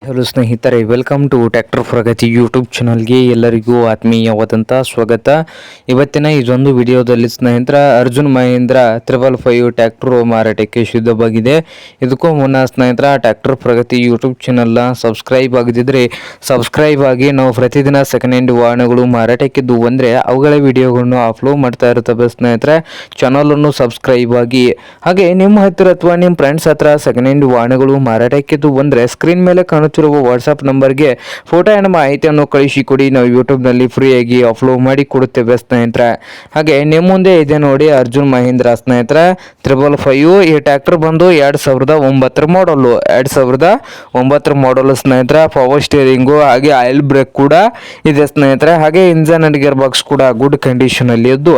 Hello ಸ್ನೇಹಿತರೆ, welcome to tractor Pragati YouTube ಚಾನಲ್ಗೆ ಎಲ್ಲರಿಗೂ ಆತ್ಮೀಯವಾದಂಥ ಸ್ವಾಗತ. ಇವತ್ತಿನ ಇದೊಂದು ವಿಡಿಯೋದಲ್ಲಿ ಸ್ನೇಹಿತರ ಅರ್ಜುನ್ ಮಹೇಂದ್ರ 555 ಟ್ರ್ಯಾಕ್ಟರ್ ಮಾರಾಟಕ್ಕೆ ಸಿದ್ಧವಾಗಿದೆ. ಇದಕ್ಕೂ ಮುನ್ನ ಸ್ನೇಹಿತರ ಟ್ರ್ಯಾಕ್ಟರ್ ಪ್ರಗತಿ ಯೂಟ್ಯೂಬ್ ಚಾನಲ್ನ ಸಬ್ಸ್ಕ್ರೈಬ್ ಆಗದಿದ್ದರೆ ಸಬ್ಸ್ಕ್ರೈಬ್ ಆಗಿ. ನಾವು ಪ್ರತಿದಿನ ಸೆಕೆಂಡ್ ಹ್ಯಾಂಡ್ ವಾಹನಗಳು ಮಾರಾಟಕ್ಕಿದ್ದು ಅಂದರೆ ಅವುಗಳ ವಿಡಿಯೋಗಳನ್ನು ಅಪ್ಲೋಡ್ ಮಾಡ್ತಾ ಇರ್ತವೆ ಸ್ನೇಹಿತರೆ. ಚಾನಲನ್ನು ಸಬ್ಸ್ಕ್ರೈಬ್ ಆಗಿ. ಹಾಗೆ ನಿಮ್ಮ ಹತ್ತಿರ ಅಥವಾ ನಿಮ್ಮ ಫ್ರೆಂಡ್ಸ್ ಹತ್ರ ಸೆಕೆಂಡ್ ಹ್ಯಾಂಡ್ ವಾಹನಗಳು ಮಾರಾಟಕ್ಕಿದ್ದು ಅಂದರೆ ಸ್ಕ್ರೀನ್ ಮೇಲೆ ಕಾಣುತ್ತಿರುವ ವಾಟ್ಸ್ಆಪ್ ನಂಬರ್ಗೆ ಫೋಟೋ ಎನ್ನುವ ಮಾಹಿತಿಯನ್ನು ಕಳಿಸಿಕೊಡಿ. ನಾವು ಯೂಟ್ಯೂಬ್ನಲ್ಲಿ ಫ್ರೀಯಾಗಿ ಅಪ್ಲೋಡ್ ಮಾಡಿ ಕೊಡುತ್ತೇವೆ ಸ್ನೇಹಿತರೆ. ಹಾಗೆ ನಿಮ್ಮ ಮುಂದೆ ಇದೆ ನೋಡಿ ಅರ್ಜುನ್ ಮಹೇಂದ್ರ ಸ್ನೇಹಿತರೆ 555. ಈ ಟ್ರ್ಯಾಕ್ಟರ್ ಬಂದು 2009 ಮಾಡಲು 2009 ಮಾಡಲು ಸ್ನೇಹಿತರೆ. ಪವರ್ ಸ್ಟೇರಿಂಗು ಹಾಗೆ ಆಯಿಲ್ ಬ್ರೇಕ್ ಕೂಡ ಇದೆ ಸ್ನೇಹಿತರೆ. ಹಾಗೆ ಇಂಜನ್ ಅಂಡ್ ಗೇರ್ ಬಾಕ್ಸ್ ಕೂಡ ಗುಡ್ ಕಂಡೀಷನ್ ಅಲ್ಲಿ ಇದ್ದು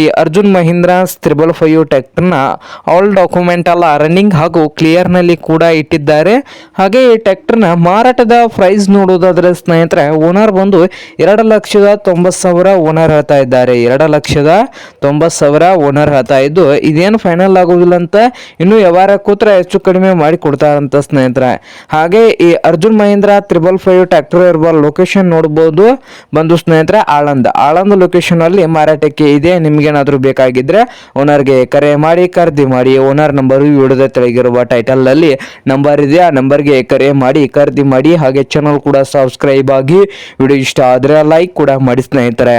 ಈ ಅರ್ಜುನ್ ಮಹೀಂದ್ರ 555 ಟ್ರ್ಯಾಕ್ಟರ್ನ ಆಲ್ ಡಾಕ್ಯುಮೆಂಟ್ ಎಲ್ಲ ರನ್ನಿಂಗ್ ಹಾಗೂ ಕ್ಲಿಯರ್ ನಲ್ಲಿ ಕೂಡ ಇಟ್ಟಿದ್ದಾರೆ. ಹಾಗೆ ಈ ಟ್ರ್ಯಾಕ್ಟರ್ನ ಮಾರಾಟದ ಪ್ರೈಸ್ ನೋಡುವುದಾದ್ರೆ ಸ್ನೇಹಿತರೆ, ಓನರ್ ಬಂದು 2,90,000 ಓನರ್ ಹೇಳ್ತಾ ಇದ್ದಾರೆ. 2,90,000 ಓನರ್ ಹೇಳ್ತಾ ಇದ್ದು ಇದೇನು ಫೈನಲ್ ಆಗುವುದಿಲ್ಲ ಅಂತ, ಇನ್ನು ವ್ಯವಹಾರ ಕೂತ್ರೆ ಹೆಚ್ಚು ಕಡಿಮೆ ಮಾಡಿ ಕೊಡ್ತಾರಂತ ಸ್ನೇಹಿತರೆ. ಹಾಗೆ ಈ ಅರ್ಜುನ್ ಮಹೀಂದ್ರ 555 ಟ್ರ್ಯಾಕ್ಟರ್ ಇರುವ ಲೊಕೇಶನ್ ನೋಡಬಹುದು ಬಂದು ಸ್ನೇಹಿತರೆ ಆಳಂದ್ ಲೊಕೇಶನ್ ಅಲ್ಲಿ ಮಾರಾಟಕ್ಕೆ ಇದೆ. ನಿಮ್ಗೇನಾದ್ರೂ ಬೇಕಾಗಿದ್ರೆ ಓನರ್ಗೆ ಕರೆ ಮಾಡಿ ಖರೀದಿ ಮಾಡಿ. ಓನರ್ ನಂಬರ್ ವಿಡಿಯೋದ ತೆಳಗಿರುವ ಟೈಟಲ್ ನಲ್ಲಿ ನಂಬರ್ ಇದೆ, ಆ ನಂಬರ್ಗೆ ಕರೆ ಮಾಡಿ ಖರೀದಿ ಮಾಡಿ. ಹಾಗೆ ಚಾನಲ್ ಕೂಡ ಸಬ್ಸ್ಕ್ರೈಬ್ ಆಗಿ. ವಿಡಿಯೋ ಇಷ್ಟ ಆದರೆ ಲೈಕ್ ಕೂಡ ಮಾಡಿ ಸ್ನೇಹಿತರೆ.